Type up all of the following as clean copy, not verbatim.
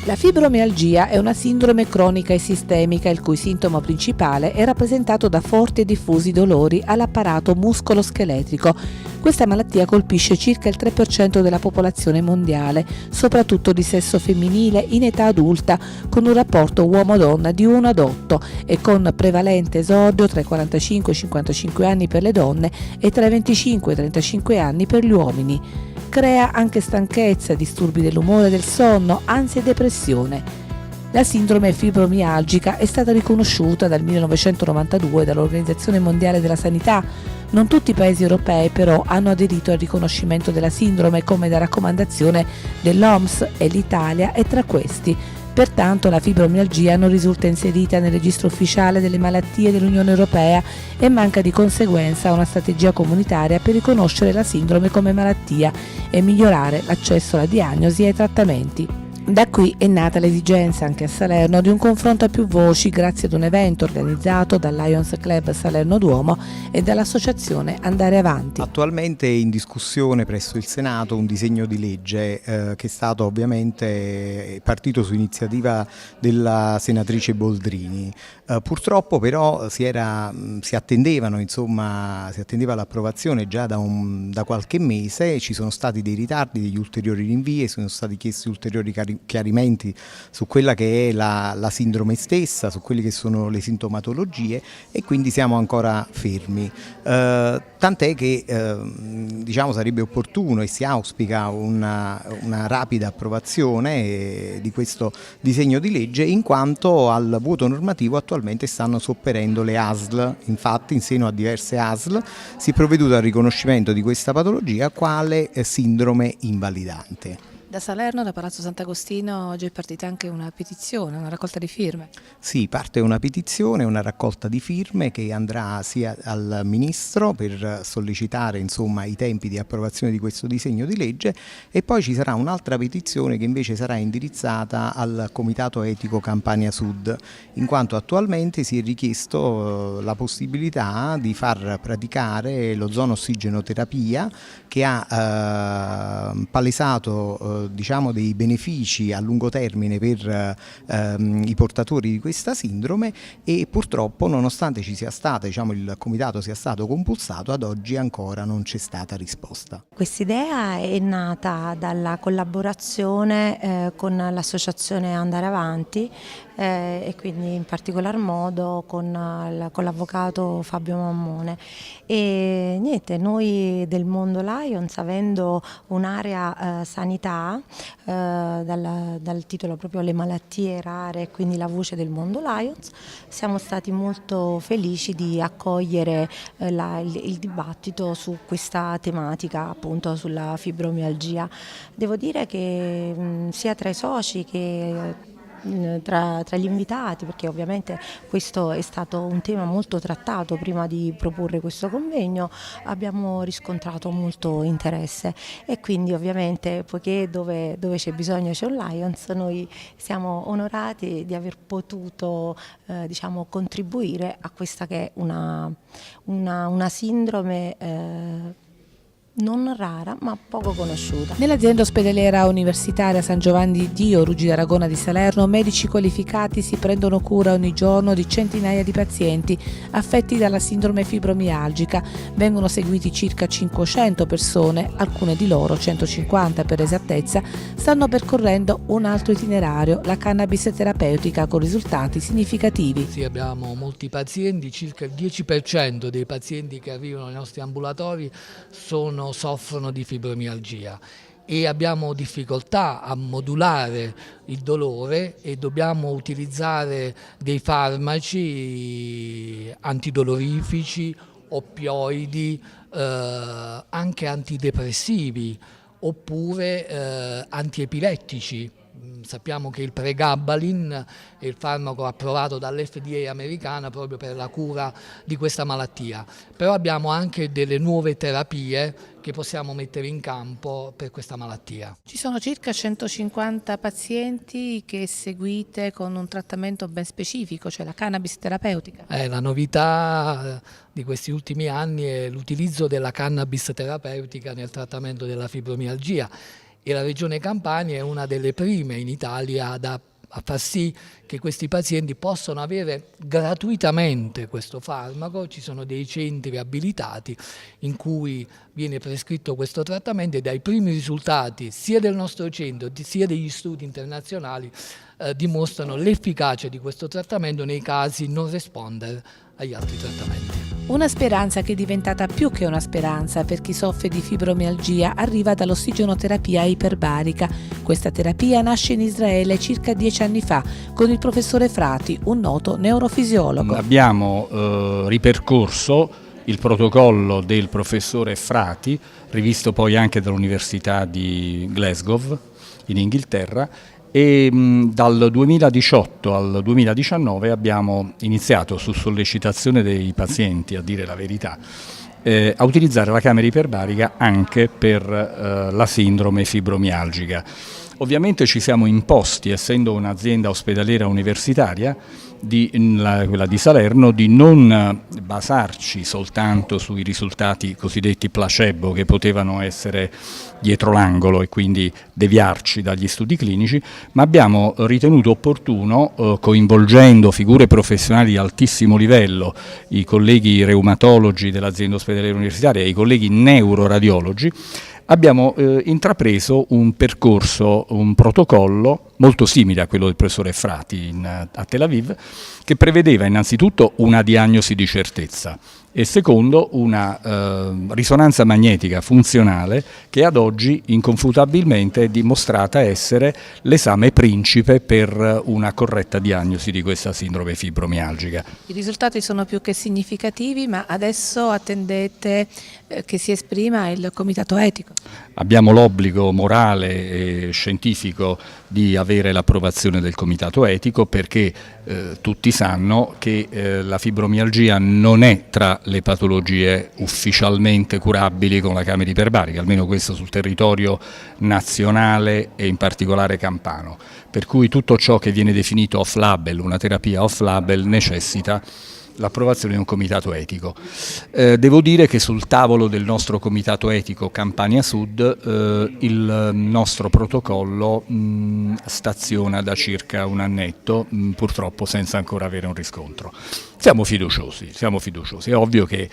La fibromialgia è una sindrome cronica e sistemica il cui sintomo principale è rappresentato da forti e diffusi dolori all'apparato muscolo-scheletrico. Questa malattia colpisce circa il 3% della popolazione mondiale, soprattutto di sesso femminile in età adulta, con un rapporto uomo-donna di 1 ad 8 e con prevalente esordio tra i 45 e i 55 anni per le donne e tra i 25 e i 35 anni per gli uomini. Crea anche stanchezza, disturbi dell'umore e del sonno, ansia e depressione. La sindrome fibromialgica è stata riconosciuta dal 1992 dall'Organizzazione Mondiale della Sanità. Non tutti i paesi europei però hanno aderito al riconoscimento della sindrome come da raccomandazione dell'OMS e l'Italia è tra questi. Pertanto la fibromialgia non risulta inserita nel registro ufficiale delle malattie dell'Unione Europea e manca di conseguenza una strategia comunitaria per riconoscere la sindrome come malattia e migliorare l'accesso alla diagnosi e ai trattamenti. Da qui è nata l'esigenza anche a Salerno di un confronto a più voci grazie ad un evento organizzato dal Lions Club Salerno Duomo e dall'associazione Andare Avanti. Attualmente è in discussione presso il Senato un disegno di legge che è stato ovviamente partito su iniziativa della senatrice Boldrini. Purtroppo però si attendeva l'approvazione già da qualche mese, ci sono stati dei ritardi, degli ulteriori rinvii, sono stati chiesti ulteriori chiarimenti su quella che è la sindrome stessa, su quelle che sono le sintomatologie e quindi siamo ancora fermi. Tant'è che sarebbe opportuno e si auspica una rapida approvazione di questo disegno di legge in quanto al vuoto normativo attualmente stanno sopperendo le ASL, infatti in seno a diverse ASL si è provveduto al riconoscimento di questa patologia quale sindrome invalidante. Da Salerno, da Palazzo Sant'Agostino, oggi è partita anche una petizione, una raccolta di firme. Sì, parte una petizione, una raccolta di firme che andrà sia al Ministro per sollecitare i tempi di approvazione di questo disegno di legge e poi ci sarà un'altra petizione che invece sarà indirizzata al Comitato Etico Campania Sud, in quanto attualmente si è richiesto la possibilità di far praticare l'ozono-ossigenoterapia che ha palesato dei benefici a lungo termine per i portatori di questa sindrome e purtroppo nonostante ci sia stata, il comitato sia stato compulsato, ad oggi ancora non c'è stata risposta. Quest'idea è nata dalla collaborazione con l'associazione Andare Avanti e quindi in particolar modo con l'avvocato Fabio Mammone e niente, noi del mondo Lions, avendo un'area sanità dal titolo proprio le malattie rare e quindi la voce del mondo Lions, siamo stati molto felici di accogliere il dibattito su questa tematica, appunto sulla fibromialgia. Devo dire che sia tra i soci che tra gli invitati, perché ovviamente questo è stato un tema molto trattato prima di proporre questo convegno, abbiamo riscontrato molto interesse e quindi ovviamente poiché dove c'è bisogno c'è un Lions, noi siamo onorati di aver potuto contribuire a questa che è una sindrome non rara ma poco conosciuta. Nell'azienda ospedaliera universitaria San Giovanni di Dio, Rugi d'Aragona di Salerno, medici qualificati si prendono cura ogni giorno di centinaia di pazienti affetti dalla sindrome fibromialgica. Vengono seguiti circa 500 persone, alcune di loro, 150 per esattezza, stanno percorrendo un altro itinerario, la cannabis terapeutica, con risultati significativi. Sì, abbiamo molti pazienti, circa il 10% dei pazienti che arrivano ai nostri ambulatori soffrono di fibromialgia e abbiamo difficoltà a modulare il dolore e dobbiamo utilizzare dei farmaci antidolorifici, oppioidi, anche antidepressivi oppure antiepilettici. Sappiamo che il pregabalin è il farmaco approvato dall'FDA americana proprio per la cura di questa malattia, però abbiamo anche delle nuove terapie che possiamo mettere in campo per questa malattia. Ci sono circa 150 pazienti che seguite con un trattamento ben specifico, cioè la cannabis terapeutica. La novità di questi ultimi anni è l'utilizzo della cannabis terapeutica nel trattamento della fibromialgia e la Regione Campania è una delle prime in Italia a far sì che questi pazienti possano avere gratuitamente questo farmaco. Ci sono dei centri abilitati in cui viene prescritto questo trattamento e dai primi risultati sia del nostro centro sia degli studi internazionali dimostrano l'efficacia di questo trattamento nei casi non responder agli altri trattamenti. Una speranza che è diventata più che una speranza per chi soffre di fibromialgia arriva dall'ossigenoterapia iperbarica. Questa terapia nasce in Israele circa 10 anni fa con il professore Frati, un noto neurofisiologo. Abbiamo ripercorso il protocollo del professore Frati, rivisto poi anche dall'Università di Glasgow in Inghilterra, e dal 2018 al 2019 abbiamo iniziato, su sollecitazione dei pazienti, a dire la verità, a utilizzare la camera iperbarica anche per la sindrome fibromialgica. Ovviamente ci siamo imposti, essendo un'azienda ospedaliera universitaria, quella di Salerno, di non basarci soltanto sui risultati cosiddetti placebo che potevano essere dietro l'angolo e quindi deviarci dagli studi clinici, ma abbiamo ritenuto opportuno, coinvolgendo figure professionali di altissimo livello, i colleghi reumatologi dell'azienda ospedaliera universitaria e i colleghi neuroradiologi, abbiamo intrapreso un percorso, un protocollo molto simile a quello del professore Frati a Tel Aviv, che prevedeva innanzitutto una diagnosi di certezza e secondo una risonanza magnetica funzionale che ad oggi inconfutabilmente è dimostrata essere l'esame principe per una corretta diagnosi di questa sindrome fibromialgica. I risultati sono più che significativi, ma adesso attendete che si esprima il comitato etico. Abbiamo l'obbligo morale e scientifico di avere l'approvazione del comitato etico, perché tutti sanno che la fibromialgia non è tra le patologie ufficialmente curabili con la camera iperbarica, almeno questo sul territorio nazionale e in particolare campano, per cui tutto ciò che viene definito off-label, una terapia off-label, necessita l'approvazione di un comitato etico. Devo dire che sul tavolo del nostro comitato etico Campania Sud il nostro protocollo staziona da circa un annetto, purtroppo senza ancora avere un riscontro. Siamo fiduciosi. È ovvio che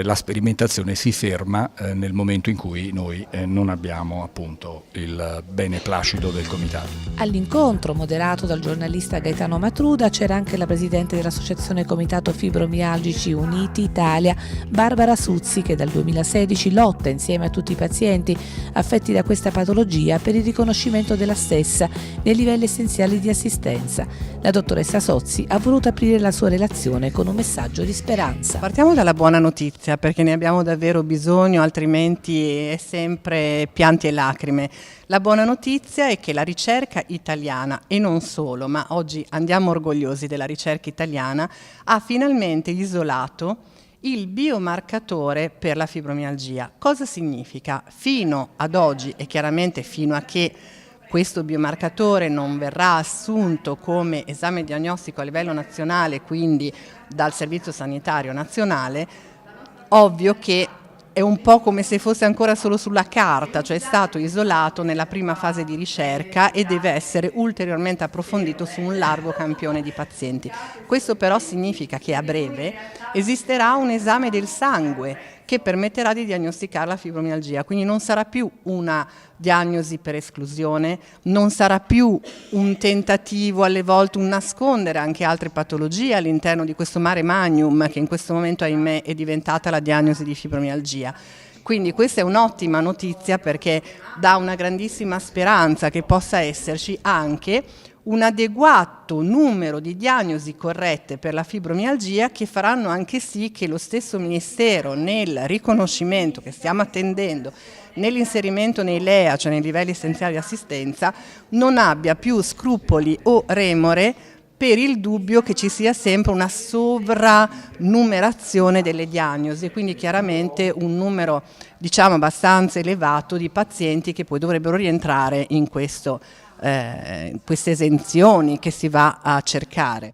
la sperimentazione si ferma nel momento in cui noi non abbiamo appunto il beneplacito del comitato. All'incontro moderato dal giornalista Gaetano Matruda c'era anche la presidente dell'associazione Comitato Fibromialgici Uniti Italia, Barbara Suzzi, che dal 2016 lotta insieme a tutti i pazienti affetti da questa patologia per il riconoscimento della stessa nei livelli essenziali di assistenza. La dottoressa Sozzi ha voluto aprire la sua relazione con un messaggio di speranza. Partiamo dalla buona notizia, perché ne abbiamo davvero bisogno, altrimenti è sempre pianti e lacrime. La buona notizia è che la ricerca italiana, e non solo, ma oggi andiamo orgogliosi della ricerca italiana, ha finalmente isolato il biomarcatore per la fibromialgia. Cosa significa? Fino ad oggi, e chiaramente fino a che questo biomarcatore non verrà assunto come esame diagnostico a livello nazionale, quindi dal Servizio Sanitario Nazionale, ovvio che è un po' come se fosse ancora solo sulla carta, cioè è stato isolato nella prima fase di ricerca e deve essere ulteriormente approfondito su un largo campione di pazienti. Questo però significa che a breve esisterà un esame del sangue che permetterà di diagnosticare la fibromialgia, quindi non sarà più una diagnosi per esclusione, non sarà più un tentativo, alle volte un nascondere anche altre patologie all'interno di questo mare magnum che in questo momento, ahimè, è diventata la diagnosi di fibromialgia. Quindi questa è un'ottima notizia, perché dà una grandissima speranza che possa esserci anche un adeguato numero di diagnosi corrette per la fibromialgia, che faranno anche sì che lo stesso Ministero, nel riconoscimento che stiamo attendendo, nell'inserimento nei LEA, cioè nei livelli essenziali di assistenza, non abbia più scrupoli o remore per il dubbio che ci sia sempre una sovranumerazione delle diagnosi, quindi chiaramente un numero, diciamo, abbastanza elevato di pazienti che poi dovrebbero rientrare in queste esenzioni che si va a cercare.